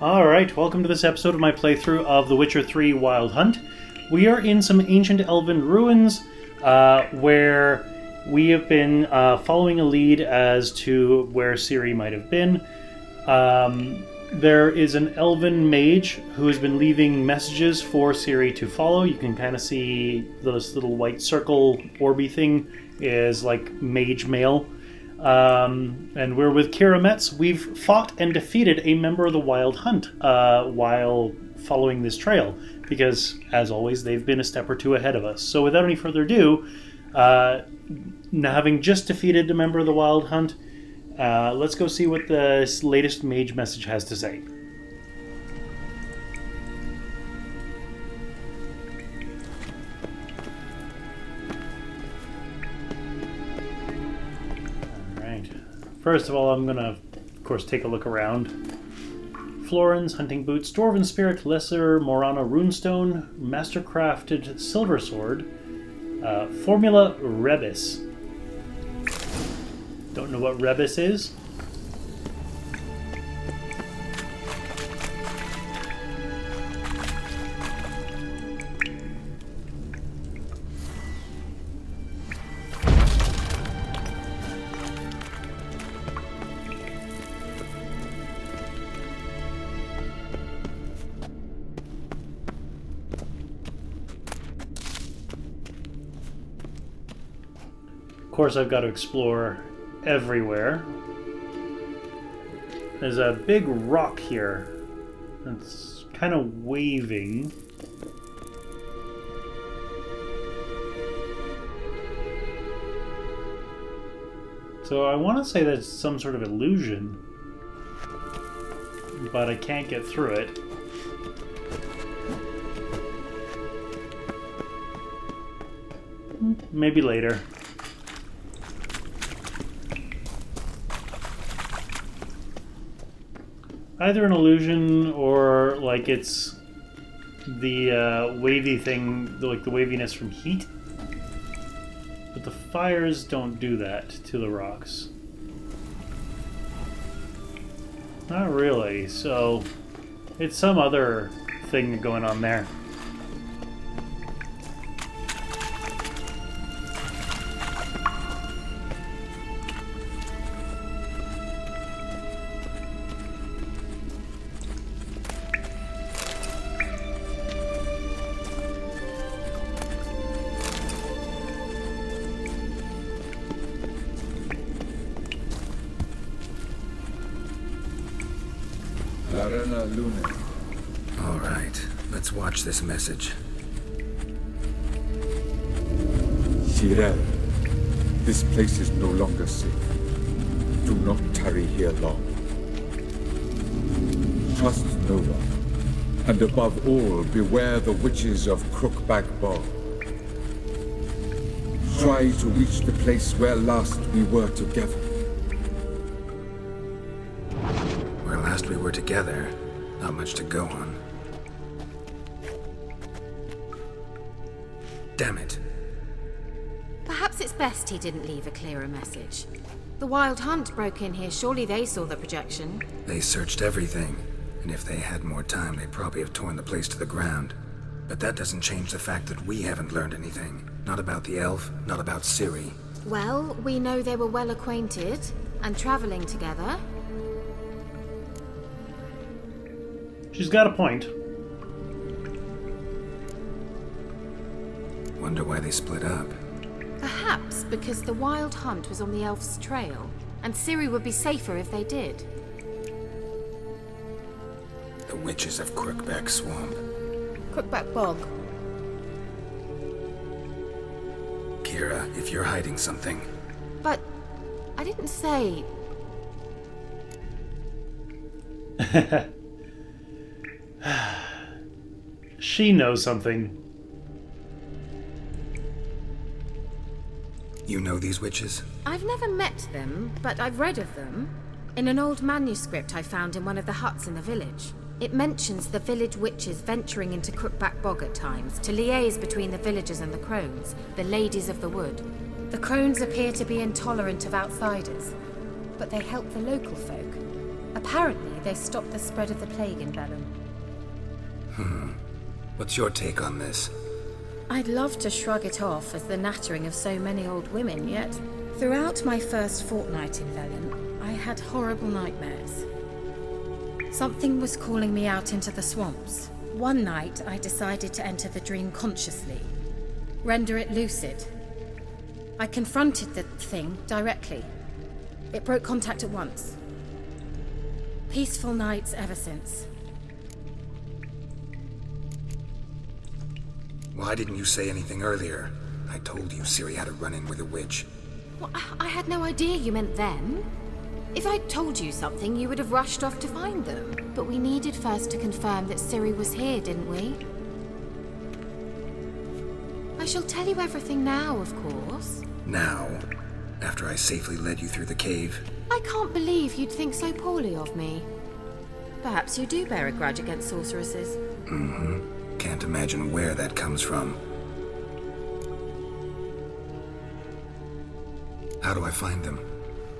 Alright, welcome to this episode of my playthrough of The Witcher 3 Wild Hunt. We are in some ancient Elven Ruins, where we have been following a lead as to where Ciri might have been. There is an Elven Mage who has been leaving messages for Ciri to follow. You can kind of see this little white circle orby thing is like Mage Mail. And we're with Keira Metz. We've fought and defeated a member of the Wild Hunt while following this trail, because, as always, they've been a step or two ahead of us. So without any further ado, having just defeated a member of the Wild Hunt, let's go see what the latest mage message has to say. First of all, I'm going to, of course, take a look around. Florins, hunting boots, dwarven spirit, lesser Morana runestone, mastercrafted silver sword, formula rebus. Don't know what rebus is. Of course, I've got to explore everywhere. There's a big rock here. It's kind of waving. So I want to say that's some sort of illusion, but I can't get through it. Maybe later. Either an illusion or like it's the wavy thing, like the waviness from heat. But the fires don't do that to the rocks. Not really, so it's some other thing going on there. All right, let's watch this message. Keira, this place is no longer safe. Do not tarry here long. Trust no one, and above all, beware the witches of Crookback Bog. Try to reach the place where last we were together. Where last we were together, not much to go on. Damn it. Perhaps it's best he didn't leave a clearer message. The Wild Hunt broke in here. Surely they saw the projection. They searched everything, and if they had more time, they'd probably have torn the place to the ground. But that doesn't change the fact that we haven't learned anything. Not about the elf, not about Ciri. Well, we know they were well acquainted and traveling together. She's got a point. Wonder why they split up. Perhaps because the Wild Hunt was on the elf's trail, and Ciri would be safer if they did. The witches of Crookback Swamp. Crookback Bog. Keira, if you're hiding something... But I didn't say... She knows something. You know these witches? I've never met them, but I've read of them. In an old manuscript I found in one of the huts in the village. It mentions the village witches venturing into Crookback Bog at times to liaise between the villagers and the crones, the ladies of the wood. The crones appear to be intolerant of outsiders, but they help the local folk. Apparently, they stopped the spread of the plague in Velen. What's your take on this? I'd love to shrug it off as the nattering of so many old women, yet throughout my first fortnight in Velen, I had horrible nightmares. Something was calling me out into the swamps. One night, I decided to enter the dream consciously, render it lucid. I confronted the thing directly. It broke contact at once. Peaceful nights ever since. Why didn't you say anything earlier? I told you Ciri had a run-in with a witch. Well, I had no idea you meant them. If I'd told you something, you would have rushed off to find them. But we needed first to confirm that Ciri was here, didn't we? I shall tell you everything now, of course. Now? After I safely led you through the cave? I can't believe you'd think so poorly of me. Perhaps you do bear a grudge against sorceresses. Can't imagine where that comes from. How do I find them?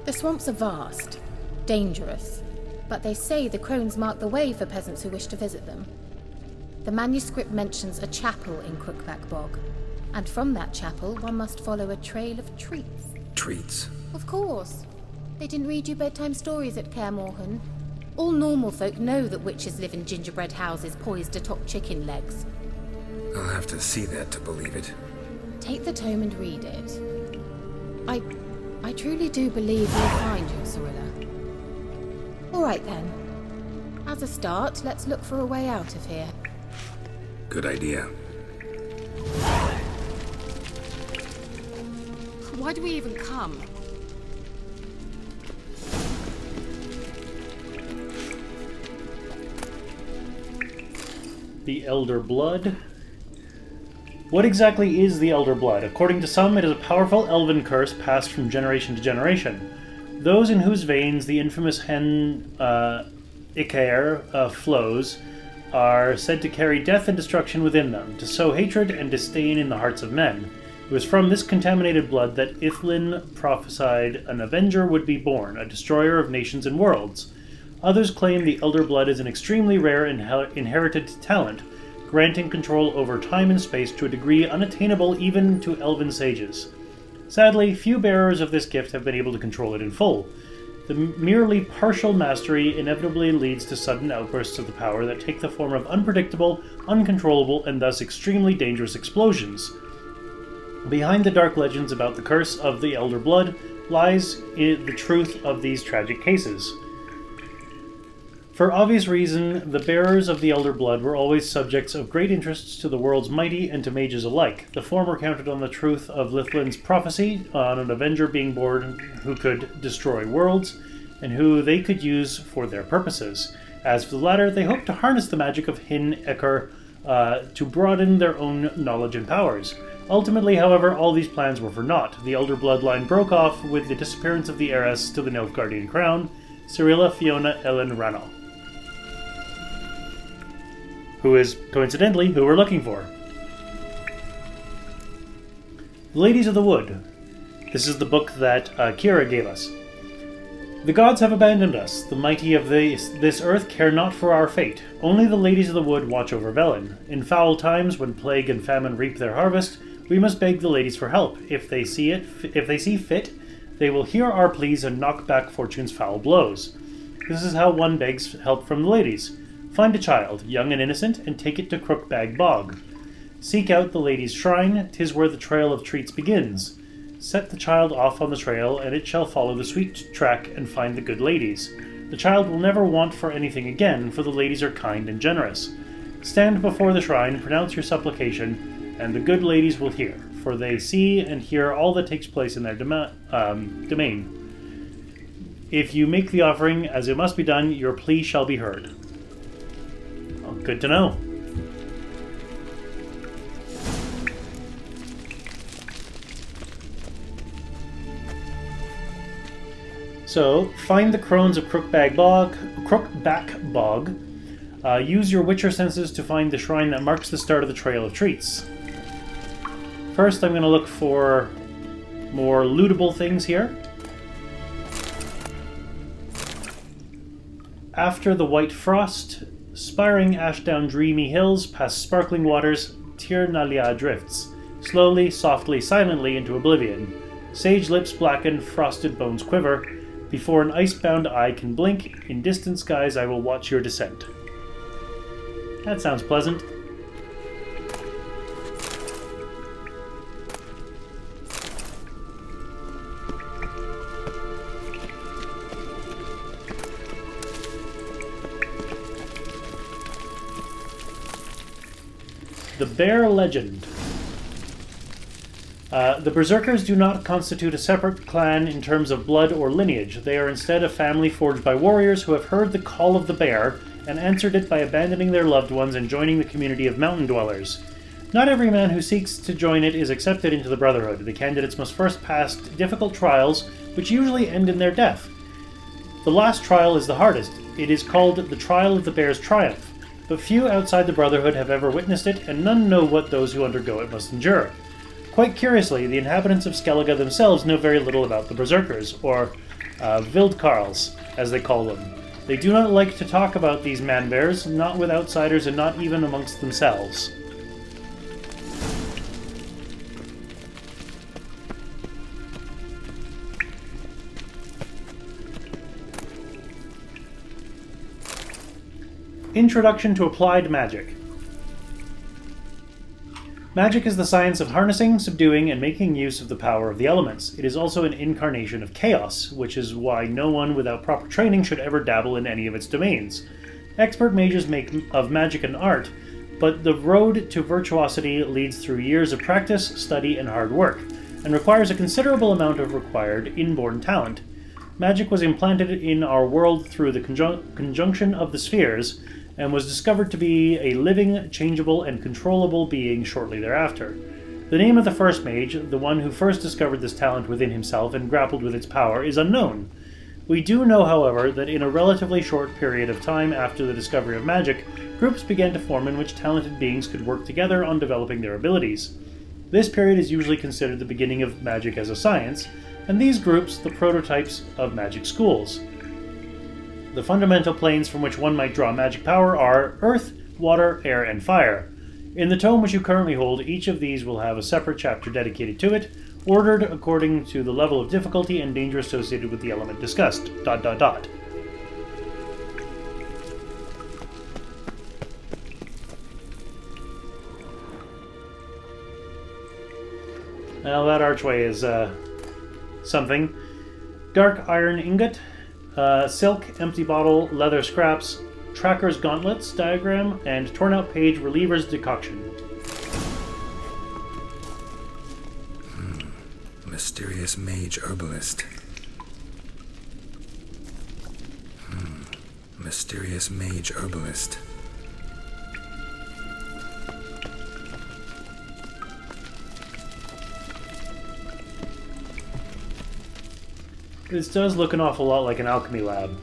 The swamps are vast, dangerous, but they say the crones mark the way for peasants who wish to visit them. The manuscript mentions a chapel in Crookback Bog, and from that chapel one must follow a trail of treats. Treats? Of course. They didn't read you bedtime stories at Kaer Morhen. All normal folk know that witches live in gingerbread houses poised atop chicken legs. I'll have to see that to believe it. Take the tome and read it. I truly do believe you'll find your Cirilla. All right then. As a start, let's look for a way out of here. Good idea. Why do we even come? The Elder Blood. What exactly is the Elder Blood? According to some, it is a powerful elven curse passed from generation to generation. Those in whose veins the infamous Hen Ikair flows are said to carry death and destruction within them, to sow hatred and disdain in the hearts of men. It was from this contaminated blood that Ithlin prophesied an Avenger would be born, a destroyer of nations and worlds. Others claim the Elder Blood is an extremely rare inherited talent, granting control over time and space to a degree unattainable even to Elven Sages. Sadly, few bearers of this gift have been able to control it in full. The merely partial mastery inevitably leads to sudden outbursts of the power that take the form of unpredictable, uncontrollable, and thus extremely dangerous explosions. Behind the dark legends about the curse of the Elder Blood lies the truth of these tragic cases. For obvious reason, the bearers of the Elder Blood were always subjects of great interests to the world's mighty and to mages alike. The former counted on the truth of Lithlin's prophecy on an Avenger being born who could destroy worlds, and who they could use for their purposes. As for the latter, they hoped to harness the magic of Hin Ekar to broaden their own knowledge and powers. Ultimately, however, all these plans were for naught. The Elder Bloodline broke off with the disappearance of the heiress to the Nilfgaardian crown, Cirilla Fiona Ellen Ranno, who is, coincidentally, who we're looking for. The Ladies of the Wood. This is the book that Keira gave us. The gods have abandoned us. The mighty of this earth care not for our fate. Only the Ladies of the Wood watch over Velen. In foul times, when plague and famine reap their harvest, we must beg the ladies for help. If they see fit, they will hear our pleas and knock back fortune's foul blows. This is how one begs help from the ladies. Find a child, young and innocent, and take it to Crookbag Bog. Seek out the lady's shrine, 'tis where the trail of treats begins. Set the child off on the trail, and it shall follow the sweet track and find the good ladies. The child will never want for anything again, for the ladies are kind and generous. Stand before the shrine, pronounce your supplication, and the good ladies will hear, for they see and hear all that takes place in their domain. If you make the offering as it must be done, your plea shall be heard. Well, good to know. So, find the crones of Crookback Bog. Use your Witcher senses to find the shrine that marks the start of the Trail of Treats. First, I'm going to look for more lootable things here. After the white frost, spiring ash down dreamy hills, past sparkling waters, Tir Nalia drifts, slowly, softly, silently into oblivion. Sage lips blacken, frosted bones quiver. Before an ice-bound eye can blink, in distant skies I will watch your descent. That sounds pleasant. The Bear Legend. The Berserkers do not constitute a separate clan in terms of blood or lineage. They are instead a family forged by warriors who have heard the call of the bear and answered it by abandoning their loved ones and joining the community of mountain dwellers. Not every man who seeks to join it is accepted into the Brotherhood. The candidates must first pass difficult trials, which usually end in their death. The last trial is the hardest. It is called the Trial of the Bear's Triumph. But few outside the Brotherhood have ever witnessed it, and none know what those who undergo it must endure. Quite curiously, the inhabitants of Skellige themselves know very little about the Berserkers, or Wildkarls, as they call them. They do not like to talk about these man-bears, not with outsiders and not even amongst themselves. Introduction to Applied Magic. Magic is the science of harnessing, subduing, and making use of the power of the elements. It is also an incarnation of chaos, which is why no one without proper training should ever dabble in any of its domains. Expert mages make of magic an art, but the road to virtuosity leads through years of practice, study, and hard work, and requires a considerable amount of required inborn talent. Magic was implanted in our world through the conjunction of the spheres, and was discovered to be a living, changeable, and controllable being shortly thereafter. The name of the first mage, the one who first discovered this talent within himself and grappled with its power, is unknown. We do know, however, that in a relatively short period of time after the discovery of magic, groups began to form in which talented beings could work together on developing their abilities. This period is usually considered the beginning of magic as a science, and these groups the prototypes of magic schools. The fundamental planes from which one might draw magic power are Earth, Water, Air, and Fire. In the tome which you currently hold, each of these will have a separate chapter dedicated to it, ordered according to the level of difficulty and danger associated with the element discussed. ... Now that archway is, something. Dark iron ingot. Silk, empty bottle, leather scraps, tracker's gauntlets diagram, and torn out page reliever's decoction. Mysterious mage herbalist. Mysterious mage herbalist. This does look an awful lot like an alchemy lab.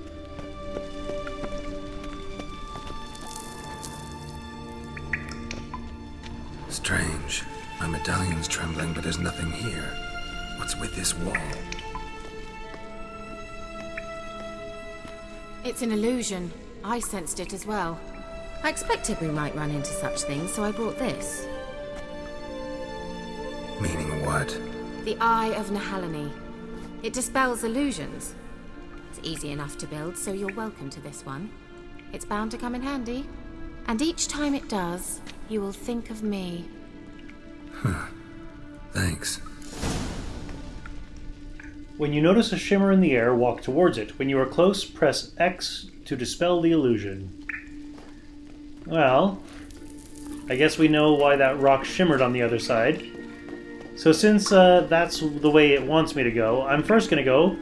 Strange. My medallion's trembling, but there's nothing here. What's with this wall? It's an illusion. I sensed it as well. I expected we might run into such things, so I brought this. Meaning what? The Eye of Nehaleni. It dispels illusions. It's easy enough to build, so you're welcome to this one. It's bound to come in handy. And each time it does, you will think of me. Thanks. When you notice a shimmer in the air, walk towards it. When you are close, press X to dispel the illusion. Well, I guess we know why that rock shimmered on the other side. So since that's the way it wants me to go, I'm first going to go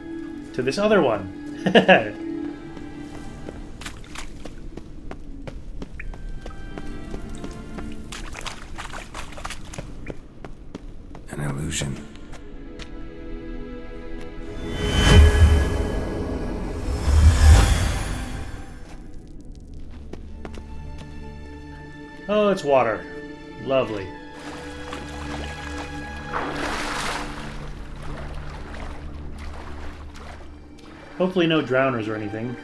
to this other one. An illusion. Oh, it's water. Lovely. Hopefully no drowners or anything.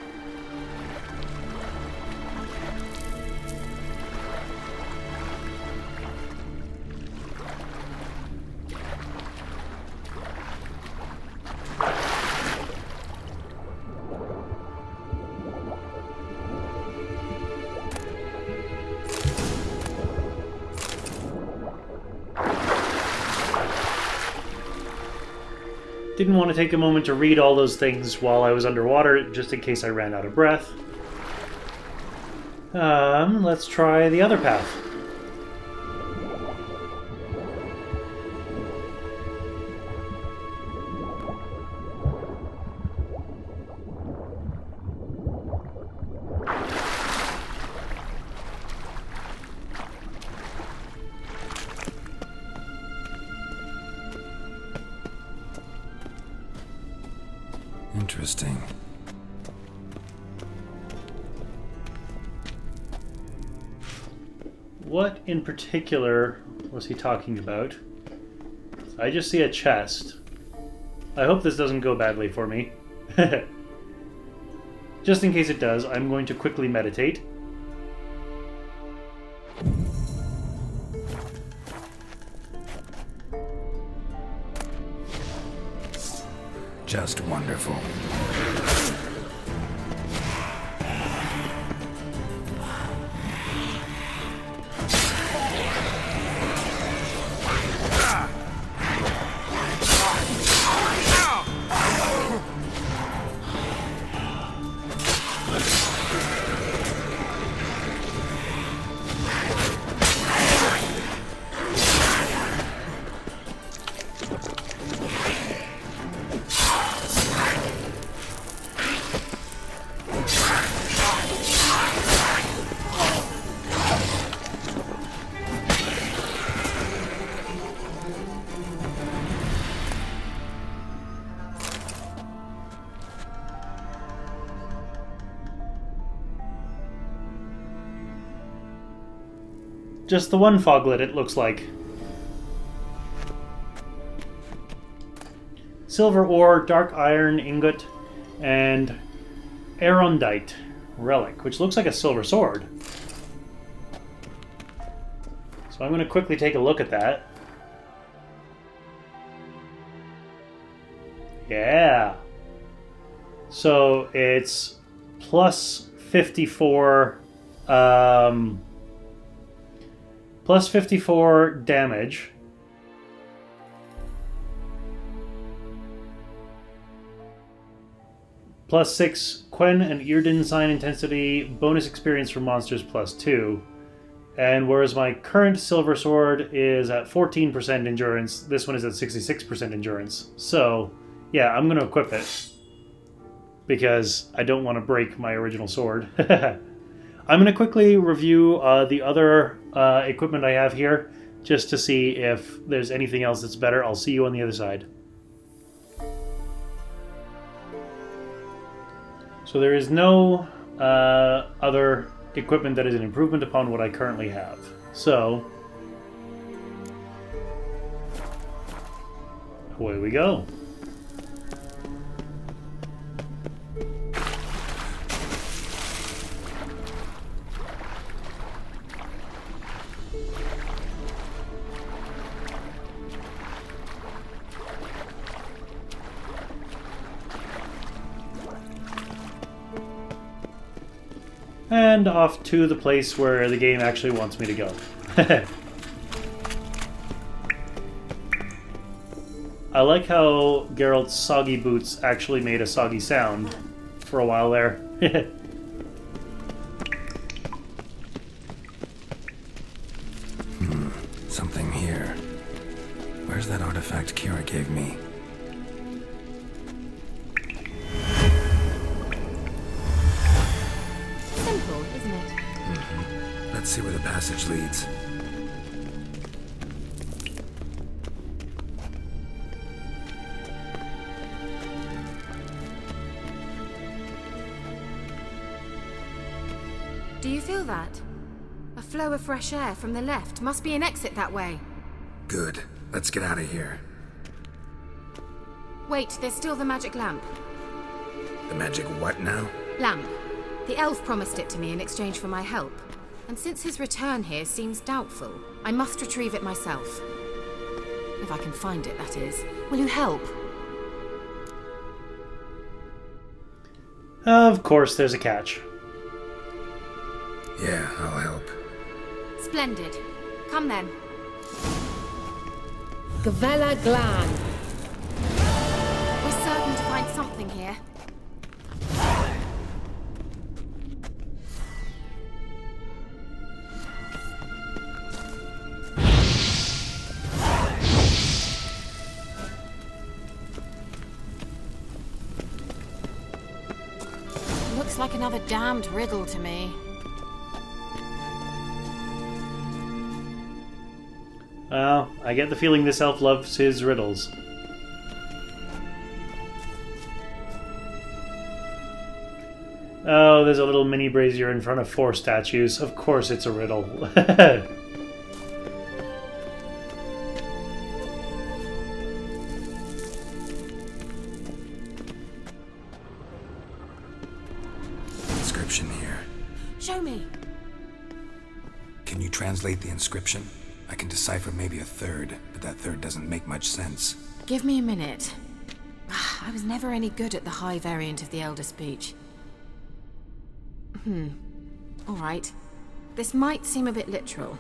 Didn't want to take a moment to read all those things while I was underwater, just in case I ran out of breath. Let's try the other path. Interesting. What in particular was he talking about? I just see a chest. I hope this doesn't go badly for me. Just in case it does, I'm going to quickly meditate. Just wonderful. Just the one foglet, it looks like. Silver ore, dark iron ingot, and arondite relic, which looks like a silver sword. So I'm going to quickly take a look at that. Yeah. So it's plus 54... plus 54 damage. Plus 6 Quen and Earden sign intensity, bonus experience for monsters plus 2. And whereas my current silver sword is at 14% endurance, this one is at 66% endurance. So, yeah, I'm going to equip it. Because I don't want to break my original sword. I'm going to quickly review the other equipment I have here, just to see if there's anything else that's better. I'll see you on the other side. So there is no other equipment that is an improvement upon what I currently have. So, away we go. And off to the place where the game actually wants me to go. I like how Geralt's soggy boots actually made a soggy sound for a while there. Something here. Where's that artifact Keira gave me? Simple, isn't it? Mm-hmm. Let's see where the passage leads. Do you feel that? A flow of fresh air from the left. Must be an exit that way. Good. Let's get out of here. Wait, there's still the magic lamp. The magic what now? Lamp. The elf promised it to me in exchange for my help. And since his return here seems doubtful, I must retrieve it myself. If I can find it, that is. Will you help? Of course, there's a catch. Yeah, I'll help. Splendid. Come then. Gavella Glan. something here. Looks like another damned riddle to me. Well, I get the feeling this elf loves his riddles. Oh, there's a little mini brazier in front of 4 statues. Of course it's a riddle. Inscription here. Show me. Can you translate the inscription? I can decipher maybe a third, but that third doesn't make much sense. Give me a minute. I was never any good at the high variant of the Elder Speech. Alright. This might seem a bit literal.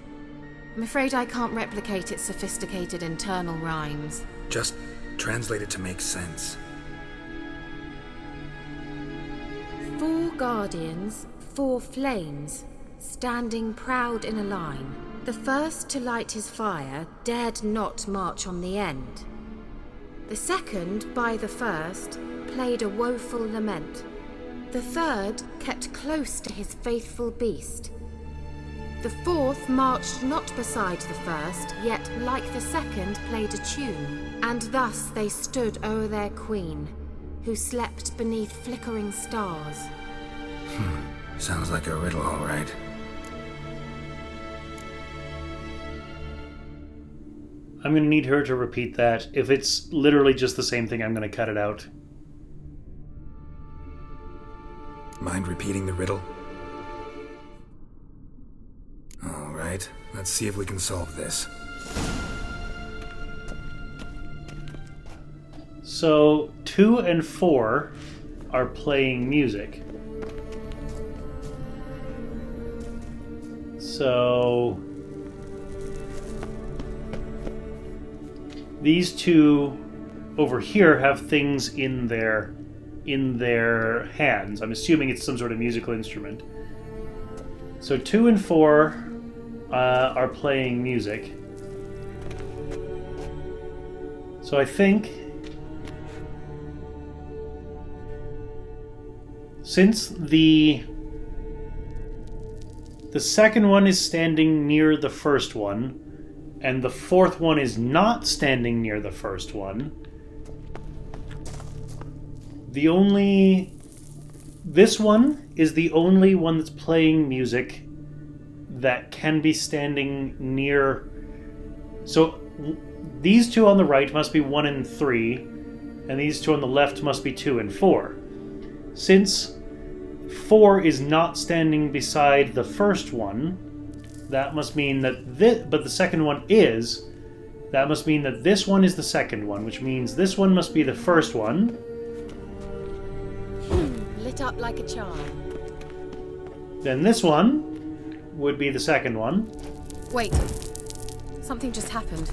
I'm afraid I can't replicate its sophisticated internal rhymes. Just translate it to make sense. 4 guardians, 4 flames, standing proud in a line. The first to light his fire dared not march on the end. The second, by the first, played a woeful lament. The third kept close to his faithful beast. The fourth marched not beside the first, yet like the second played a tune. And thus they stood o'er their queen, who slept beneath flickering stars. Sounds like a riddle, all right. I'm going to need her to repeat that. If it's literally just the same thing, I'm going to cut it out. Mind repeating the riddle? All right, let's see if we can solve this. So, 2 and 4 are playing music. So, these two over here have things in their hands. I'm assuming it's some sort of musical instrument. So 2 and 4 are playing music. So I think since the second one is standing near the first one, and the fourth one is not standing near the first one, this one is the only one that's playing music that can be standing near. So these two on the right must be 1 and 3, and these two on the left must be 2 and 4. Since 4 is not standing beside the first one, that must mean that but the second one is. That must mean that this one is the second one, which means this one must be the first one. Lit up like a charm. Then this one would be the second one. Wait. Something just happened.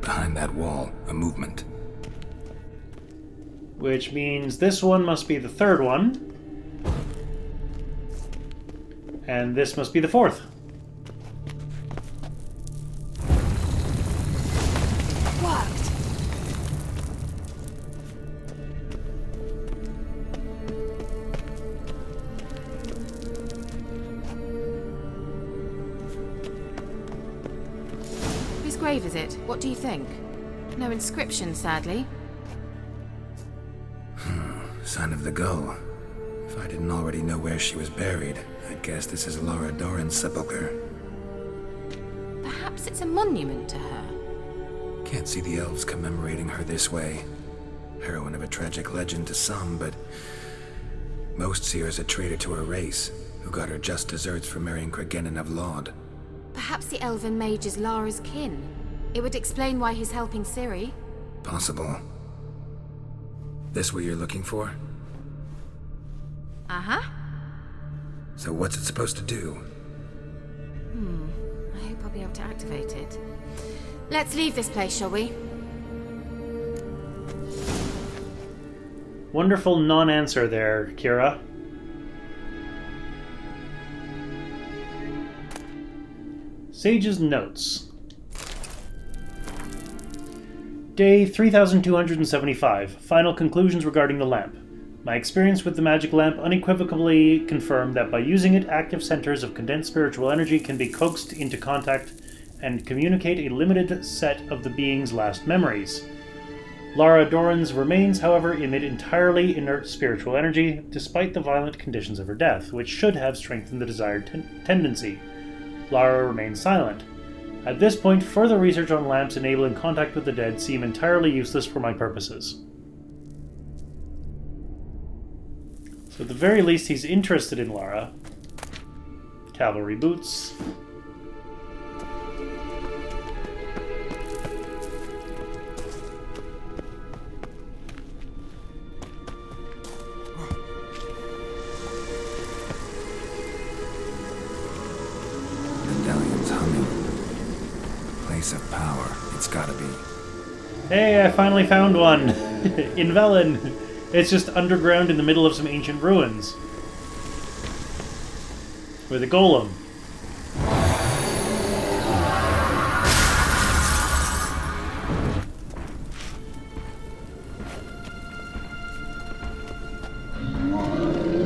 Behind that wall, a movement. Which means this one must be the third one. And this must be the fourth. Worked. Whose grave is it? What do you think? No inscription, sadly. Sign of the gull. If I didn't already know where she was buried, I'd guess this is Laura Doran's sepulcher. Perhaps it's a monument to her. Can't see the elves commemorating her this way. Heroine of a tragic legend to some, but most see her as a traitor to her race, who got her just deserts for marrying Cregennan of Laud. Perhaps the Elven Mage is Lara's kin. It would explain why he's helping Ciri. Possible. This what you're looking for? Uh-huh. So what's it supposed to do? I hope I'll be able to activate it. Let's leave this place, shall we? Wonderful non-answer there, Keira. Sage's notes. Day 3275. Final conclusions regarding the lamp. My experience with the magic lamp unequivocally confirmed that by using it, active centers of condensed spiritual energy can be coaxed into contact and communicate a limited set of the being's last memories. Lara Doran's remains, however, emit entirely inert spiritual energy, despite the violent conditions of her death, which should have strengthened the desired tendency. Lara remains silent. At this point, further research on lamps enabling contact with the dead seem entirely useless for my purposes. So at the very least, he's interested in Lara. Cavalry boots. Medallion's humming. Place of power. It's gotta be. Hey, I finally found one! In Velen! It's just underground in the middle of some ancient ruins. With a golem.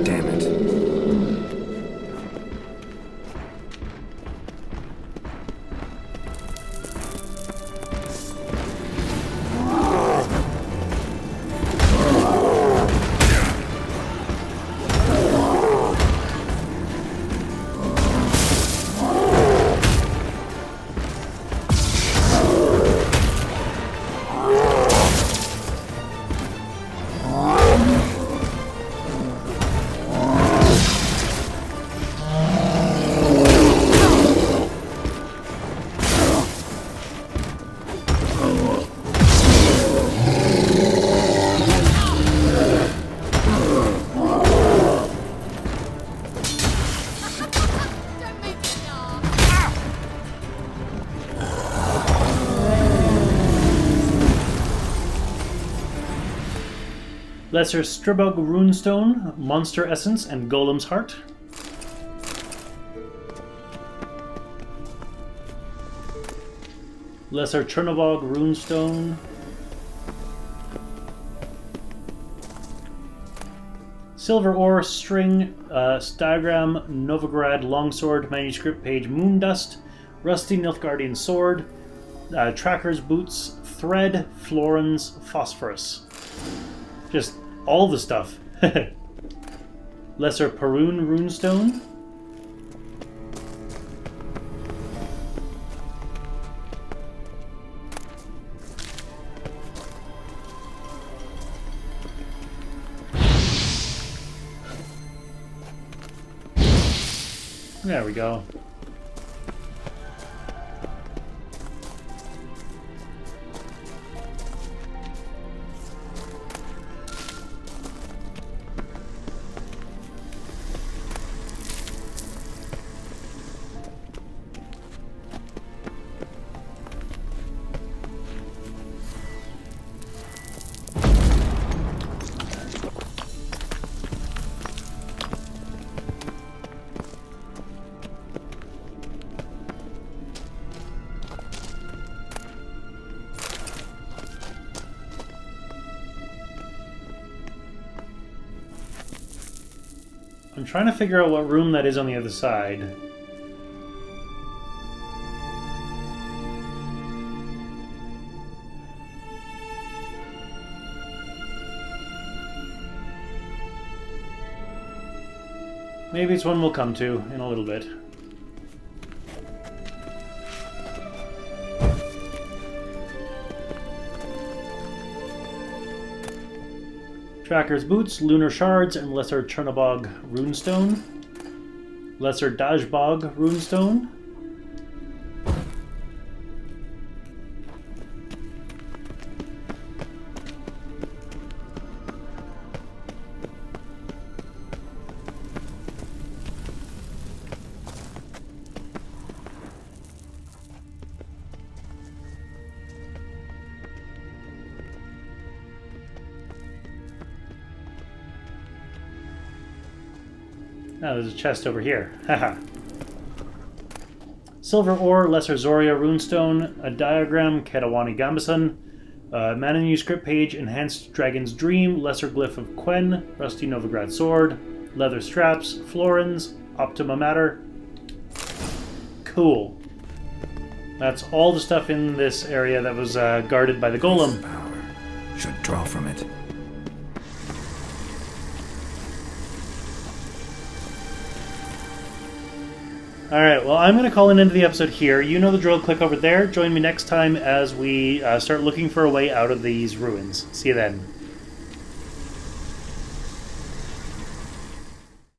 Damn it. Lesser Stribog Runestone, Monster Essence, and Golem's Heart. Lesser Chernobog Runestone. Silver Ore String, Diagram, Novigrad Longsword, Manuscript Page Moondust, Rusty Nilfgaardian Sword, Tracker's Boots, Thread, Florins, Phosphorus. Just all the stuff. Lesser Perun Runestone. There we go. I'm trying to figure out what room that is on the other side. Maybe it's one we'll come to in a little bit. Tracker's Boots, Lunar Shards, and Lesser Chernobog Runestone. Lesser Dajbog Runestone. Oh, there's a chest over here. Haha. Silver ore, Lesser Zoria runestone, a diagram, Kedawani Gambason, manuscript page, Enhanced Dragon's Dream, Lesser Glyph of Quen, Rusty Novigrad Sword, Leather Straps, Florins, Optima Matter. Cool. That's all the stuff in this area that was guarded by the golem. This power should draw from it. Alright, well, I'm going to call an end to the episode here. You know the drill. Click over there. Join me next time as we start looking for a way out of these ruins. See you then.